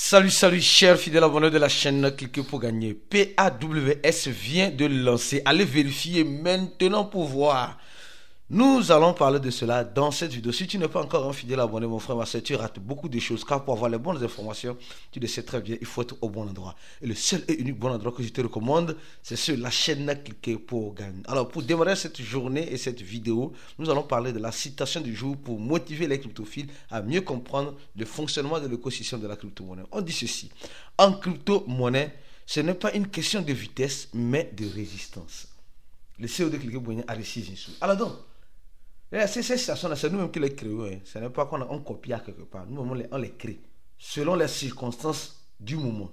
Salut, chers fidèles abonnés de la chaîne Cliquez pour gagner. PAWS vient de lancer. Allez vérifier maintenant pour voir. Nous allons parler de cela dans cette vidéo. Si tu n'es pas encore un fidèle abonné, mon frère, ma soeur, tu rates beaucoup de choses. Car pour avoir les bonnes informations, tu le sais très bien, il faut être au bon endroit. Et le seul et unique bon endroit que je te recommande, c'est sur la chaîne Cliquez pour gagner. Alors, pour démarrer cette journée et cette vidéo, nous allons parler de la citation du jour pour motiver les cryptophiles à mieux comprendre le fonctionnement de l'écosystème de la crypto-monnaie. On dit ceci: en crypto-monnaie, ce n'est pas une question de vitesse, mais de résistance. Le CEO de Cliquez pour gagner a réussi ici. Alors donc, ces citations-là, c'est nous-mêmes qui les créons. Hein. Ce n'est pas qu'on copie à quelque part. Nous-mêmes, on les crée selon les circonstances du moment.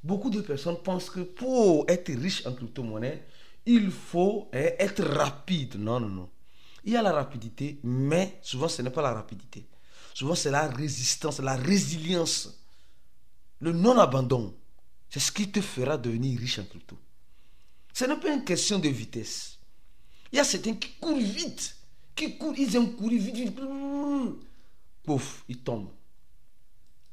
Beaucoup de personnes pensent que pour être riche en crypto-monnaie, il faut être rapide. Non. Il y a la rapidité, mais souvent, ce n'est pas la rapidité. Souvent, c'est la résistance, la résilience, le non-abandon. C'est ce qui te fera devenir riche en crypto. Ce n'est pas une question de vitesse. Il y a certains qui courent vite. Ils aiment courir vite. Pouf, ils tombent.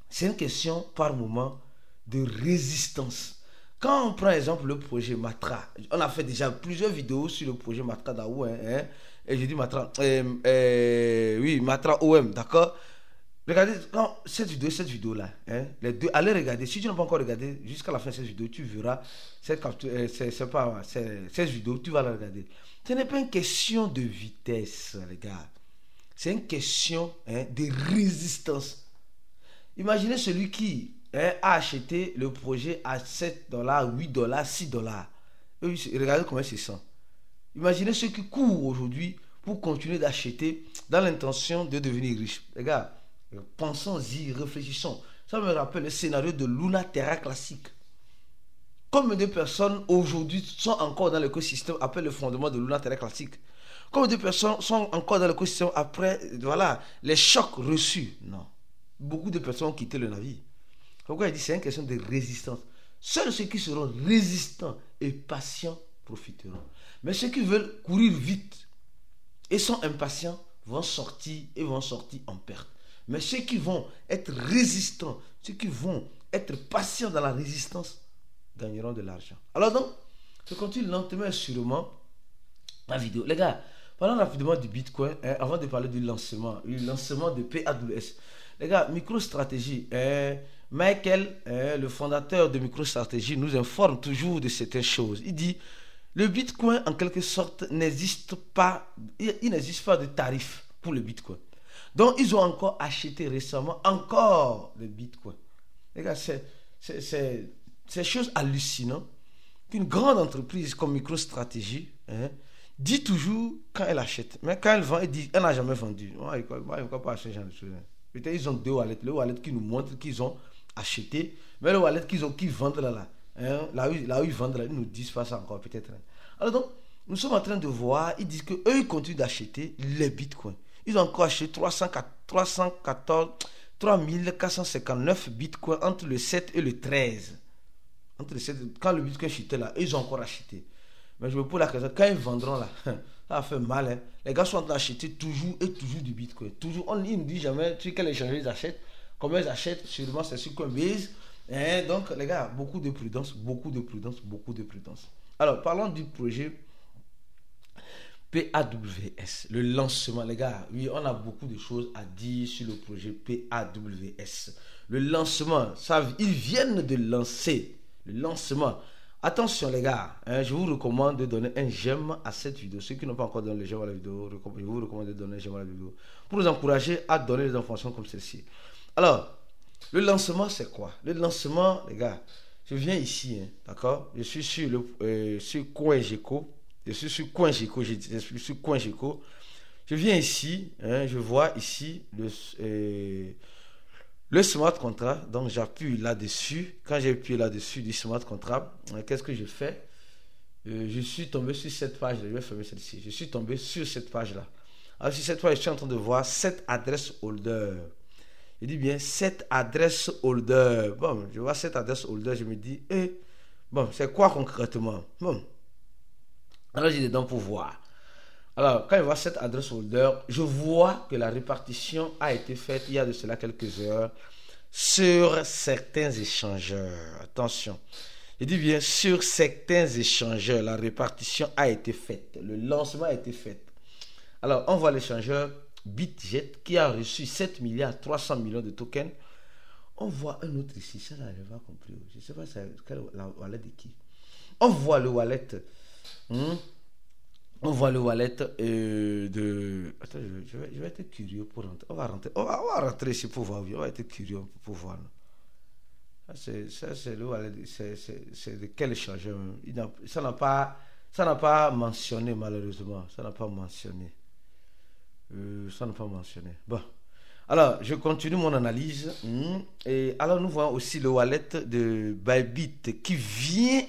C'est une question par moment de résistance. Quand on prend exemple le projet Matra, on a fait déjà plusieurs vidéos sur le projet Matra d'AO, et je dis Matra, oui, Matra OM, d'accord. Regardez cette vidéo-là, les deux, allez regarder. Si tu n'as pas encore regardé jusqu'à la fin de cette vidéo, tu verras cette vidéo, tu vas la regarder. Ce n'est pas une question de vitesse, les gars. C'est une question de résistance. Imaginez celui qui a acheté le projet à 7 $, 8 $, 6 $. Regardez comment il se sent. Imaginez ceux qui courent aujourd'hui pour continuer d'acheter dans l'intention de devenir riche. Les gars, pensons-y, réfléchissons. Ça me rappelle le scénario de Luna Terra classique. Combien de personnes aujourd'hui sont encore dans l'écosystème après le fondement de Luna Terra classique? Combien de personnes sont encore dans l'écosystème après les chocs reçus? Non. Beaucoup de personnes ont quitté le navire. Pourquoi il dit c'est une question de résistance? Seuls ceux qui seront résistants et patients profiteront. Mais ceux qui veulent courir vite et sont impatients vont sortir en perte. Mais ceux qui vont être résistants, ceux qui vont être patients dans la résistance, gagneront de l'argent. Alors donc, je continue lentement et sûrement la vidéo. Les gars, parlons rapidement du Bitcoin, avant de parler du lancement de PAWS. Les gars, MicroStrategy, Michael, le fondateur de MicroStrategy, nous informe toujours de certaines choses. Il dit, le Bitcoin, en quelque sorte, n'existe pas, il n'existe pas de tarif pour le Bitcoin. Donc, ils ont encore acheté récemment encore le Bitcoin. Les gars, c'est chose hallucinante qu'une grande entreprise comme MicroStrategy dit toujours quand elle achète. Mais quand elle vend, elle dit elle n'a jamais vendu. Il ne faut pas acheter ce genre de choses. Peut-être ils ont deux wallets. Le wallet qui nous montre qu'ils ont acheté, mais le wallet qu'ils vendent là où ils vendent, ils nous disent pas ça encore peut-être. Alors donc, nous sommes en train de voir, ils disent qu'eux, ils continuent d'acheter les bitcoins. Ils ont encore acheté 3459 bitcoins entre le 7 et le 13. Quand le bitcoin chutait là, ils ont encore acheté. Mais je me pose la question, quand ils vendront là, ça va faire mal. Hein. Les gars sont en train d'acheter toujours et toujours du bitcoin. Toujours, ils ne disent jamais quel échange ils achètent. Comment ils achètent, sûrement c'est sur Coinbase. Donc les gars, beaucoup de prudence. Alors, parlons du projet PAWS, le lancement. Les gars, oui, on a beaucoup de choses à dire sur le projet PAWS. Le lancement, ils viennent de lancer le lancement. Attention les gars, je vous recommande de donner un j'aime à cette vidéo. Ceux qui n'ont pas encore donné le j'aime à la vidéo, je vous recommande de donner un j'aime à la vidéo pour nous encourager à donner des informations comme celle-ci. Alors, le lancement c'est quoi? Le lancement, les gars, je viens ici, d'accord? Je suis sur CoinGecko. Je suis sur CoinGecko. Je viens ici, je vois ici le smart contract. Donc j'appuie là-dessus. Quand j'ai appuyé là-dessus du smart contract, qu'est-ce que je fais? Je suis tombé sur cette page. Je vais fermer celle-ci. Je suis tombé sur cette page-là. Alors sur cette page, je suis en train de voir 7 adresses holder. Je dis bien 7 adresses holder. Bon, je vois 7 adresses holder. Je me dis, bon, c'est quoi concrètement? Bon. Alors j'ai dedans pour voir. Alors quand je vois cette adresse holder, je vois que la répartition a été faite il y a de cela quelques heures sur certains échangeurs. Attention. Je dis bien sur certains échangeurs, la répartition a été faite. Le lancement a été fait. Alors, on voit l'échangeur BitGet qui a reçu 7 milliards 300 millions de tokens. On voit un autre ici. Ça, là, je n'ai pas compris. Je ne sais pas la wallet de qui. On voit le wallet. On voit le wallet de... Attends, je vais être curieux pour rentrer. On va rentrer ici pour voir. On va être curieux pour voir. Ça, c'est le wallet. C'est de quel échangeur? Ça n'a pas mentionné, malheureusement. Ça n'a pas mentionné. Bon. Alors, je continue mon analyse. Et alors, nous voyons aussi le wallet de Bybit qui vient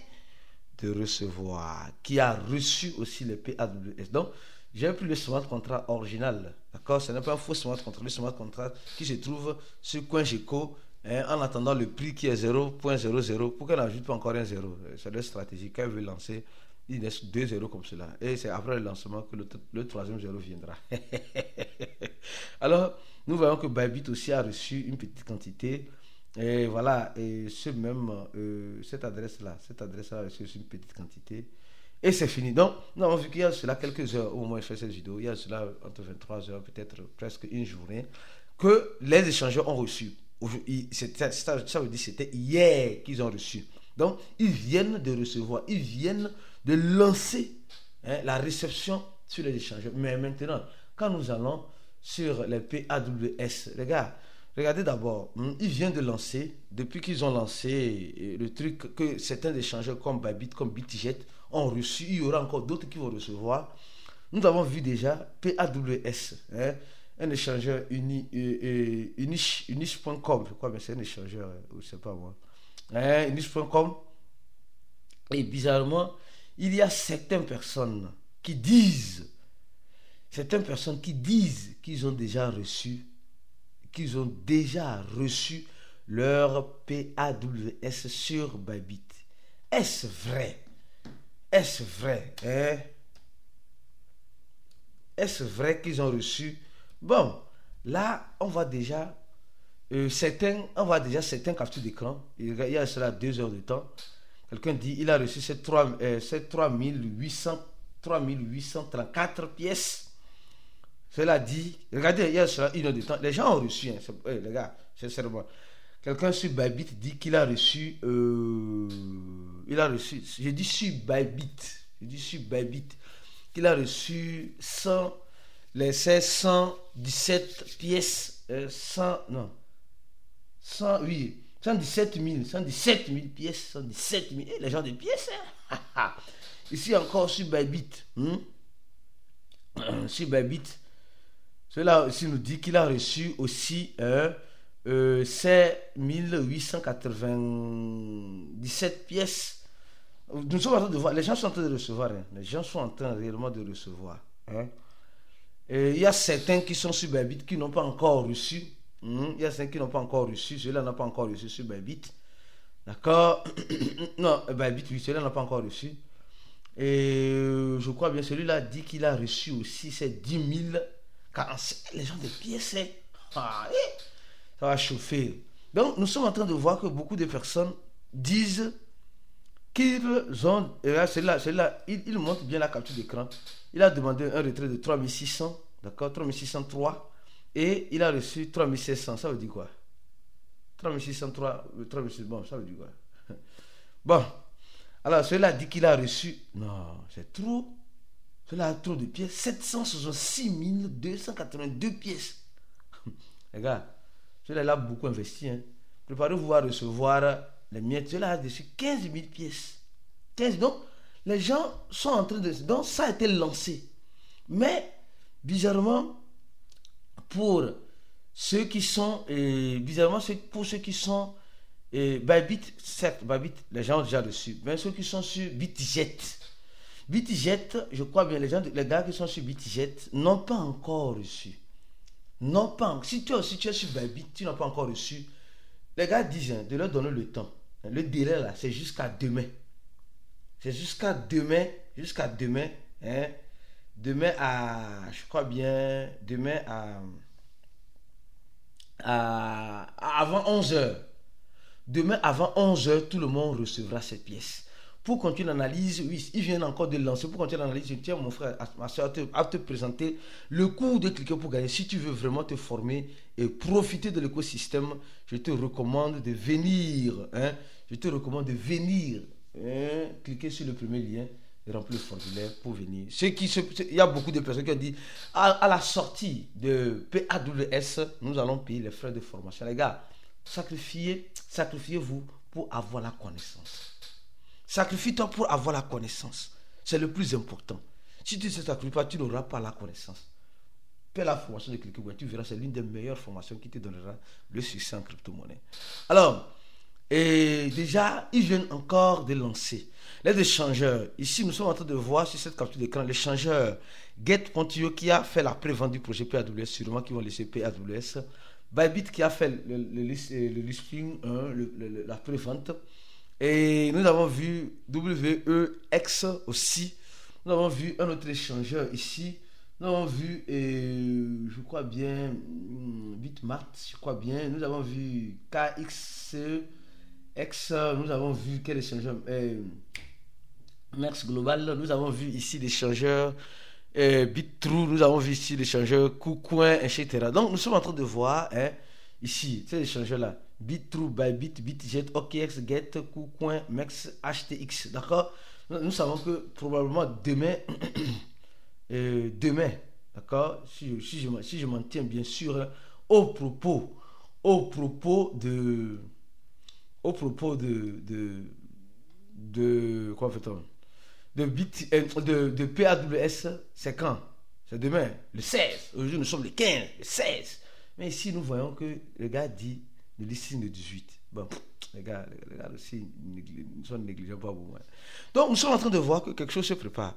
de recevoir, qui a reçu aussi le PAWS. Donc, j'ai pris le smart contract original. D'accord? Ce n'est pas un faux smart contract. Le smart contract qui se trouve sur CoinGecko en attendant le prix qui est 0.00 pour qu'elle n'ajoute pas encore un 0. C'est leur stratégie. Quand elle veut lancer, il laisse 2 zéros comme cela. Et c'est après le lancement que le troisième zéro viendra. Alors, nous voyons que Bybit aussi a reçu une petite quantité. Et voilà, et cette adresse-là a reçu une petite quantité. Et c'est fini. Donc, nous avons vu qu'il y a cela quelques heures, au moins je fais cette vidéo, il y a cela entre 23 heures, peut-être presque une journée, que les échangeurs ont reçu. Ça veut dire que c'était hier qu'ils ont reçu. Donc, ils viennent de recevoir, ils viennent de lancer la réception sur les échangeurs. Mais maintenant, quand nous allons sur les PAWS, les gars, regardez d'abord, ils viennent de lancer, depuis qu'ils ont lancé le truc que certains échangeurs comme Bybit, comme BitGet ont reçu, il y aura encore d'autres qui vont recevoir. Nous avons vu déjà PAWS, un échangeur unish.com, je crois, mais c'est un échangeur, je ne sais pas moi. Unish.com. Et bizarrement, il y a certaines personnes qui disent qu'ils ont déjà reçu leur PAWS sur Bybit. Est-ce vrai? Est-ce vrai qu'ils ont reçu? Bon, là, on voit déjà certains captures d'écran. Il y a cela 2 heures de temps. Quelqu'un dit il a reçu ces 3834 pièces. Cela dit, regardez, il y a cela 1 heure de temps. Les gens ont reçu, les gars, sincèrement. Quelqu'un sur Bybit dit qu'il a reçu, je dis sur Bybit, qu'il a reçu 117 pièces, 117 000 pièces, 117 000, les gens de pièces, hein? Ici encore sur Bybit, sur Bybit, cela aussi nous dit qu'il a reçu aussi ces 1897 pièces. Nous sommes en train de voir, les gens sont en train de recevoir, hein? Les gens sont en train réellement de recevoir, hein? Et il y a certains qui sont sur Bybit qui n'ont pas encore reçu. Il y a certains qui n'ont pas encore reçu. Ceux-là n'ont pas encore reçu sur Bybit. D'accord? Non, Bybit, oui, celui-là n'a pas encore reçu. Et je crois bien, celui-là dit qu'il a reçu aussi ces 10 000. Les gens de pièces, ça va chauffer. Donc, nous sommes en train de voir que beaucoup de personnes disent qu'ils ont. Et là, celui-là, il montre bien la capture d'écran. Il a demandé un retrait de 3600, d'accord, 3603, et il a reçu 3700. Ça veut dire quoi? 3603, 3600, bon, ça veut dire quoi? Bon, alors celui-là dit qu'il a reçu. Non, c'est trop. Celui-là a trop de pièces. 766 282 pièces. Les gars, celui-là a beaucoup investi. Hein. Préparez-vous à recevoir les miettes. Celui-là a reçu 15 000 pièces. 15, donc, les gens sont en train de... Donc, ça a été lancé. Mais, bizarrement, pour ceux qui sont... pour ceux qui sont... Bybit, certes, Bybit, les gens ont déjà reçu. Mais ceux qui sont sur BitGet, je crois bien, les gars qui sont sur BitGet n'ont pas encore reçu. Non pas. Si tu es sur Bybit, tu n'as pas encore reçu. Les gars disent de leur donner le temps. Le délai là, c'est jusqu'à demain. C'est jusqu'à demain. Hein. Demain à, je crois bien, demain avant 11 heures. Demain, avant 11 heures, tout le monde recevra cette pièce. Pour continuer l'analyse, oui, ils viennent encore de lancer. Pour continuer l'analyse, je tiens mon frère, ma soeur, à te présenter le cours de cliquer pour gagner. Si tu veux vraiment te former et profiter de l'écosystème, je te recommande de venir. Je te recommande de venir. Cliquez sur le premier lien et remplir le formulaire pour venir. Il y a beaucoup de personnes qui ont dit à la sortie de PAWS, nous allons payer les frais de formation. Les gars, sacrifiez-vous pour avoir la connaissance. Sacrifie-toi pour avoir la connaissance. C'est le plus important. Si tu ne te sacrifies pas, tu n'auras pas la connaissance. Fais la formation de cliquer, tu verras, c'est l'une des meilleures formations qui te donnera le succès en crypto-monnaie. Alors, déjà, ils viennent encore de lancer les échangeurs. Ici, nous sommes en train de voir sur cette capture d'écran l'échangeur Get.io qui a fait la pré-vente du projet PAWS, sûrement qui vont laisser PAWS. Bybit qui a fait le listing, la pré-vente. Et nous avons vu WEX aussi. Nous avons vu un autre échangeur ici. Nous avons vu, je crois bien, Bitmart, je crois bien. Nous avons vu KXX. Nous avons vu quel échangeur Merx Global. Nous avons vu ici l'échangeur BitTrue. Nous avons vu ici l'échangeur KuCoin, etc. Donc, nous sommes en train de voir ici, ces échangeurs-là. BitTrue, Bybit, BitJet, OKX, Get, KuCoin, Mex, HTX. D'accord? Nous savons que probablement demain, d'accord? Si je m'en tiens bien sûr, au propos de quoi fait-on? De PAWS, c'est quand? C'est demain, le 16. Aujourd'hui, nous sommes le 15, le 16. Mais ici, nous voyons que le gars dit le listing de 18. Bon, les gars aussi, nous sommes négligents pas beaucoup. Donc, nous sommes en train de voir que quelque chose se prépare.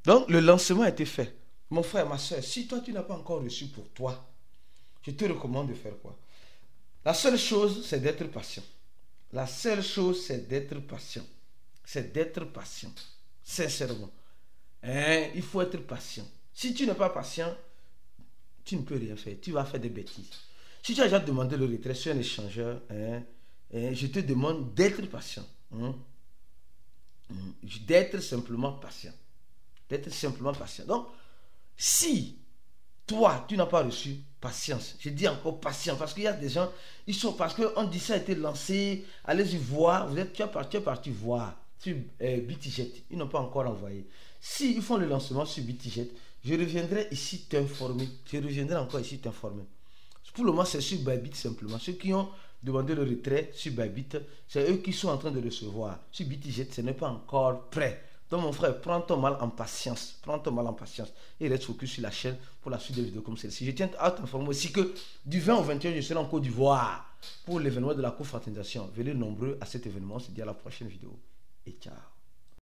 Donc, le lancement a été fait. Mon frère, ma soeur, si toi, tu n'as pas encore reçu pour toi, je te recommande de faire quoi? La seule chose, c'est d'être patient. La seule chose, c'est d'être patient. C'est d'être patient. Sincèrement. Il faut être patient. Si tu n'es pas patient, tu ne peux rien faire. Tu vas faire des bêtises. Si tu as déjà demandé le retrait sur un échangeur, je te demande d'être patient. D'être simplement patient. D'être simplement patient. Donc, si toi, tu n'as pas reçu, patience. Je dis encore patience parce qu'il y a des gens, ils sont parce qu'on dit ça a été lancé, allez-y voir, tu es parti voir sur BitJet. Ils n'ont pas encore envoyé. S'ils font le lancement sur BitJet, je reviendrai ici t'informer. Je reviendrai encore ici t'informer. Pour le moment, c'est sur Bybit simplement. Ceux qui ont demandé le retrait sur Bybit, c'est eux qui sont en train de recevoir. Sur BitJet, ce n'est pas encore prêt. Donc mon frère, prends ton mal en patience. Prends ton mal en patience. Et reste focus sur la chaîne pour la suite des vidéos comme celle-ci. Je tiens à t'informer aussi que du 20 au 21, je serai en Côte d'Ivoire pour l'événement de la confraternisation. Venez nombreux à cet événement. On se dit à la prochaine vidéo. Et ciao.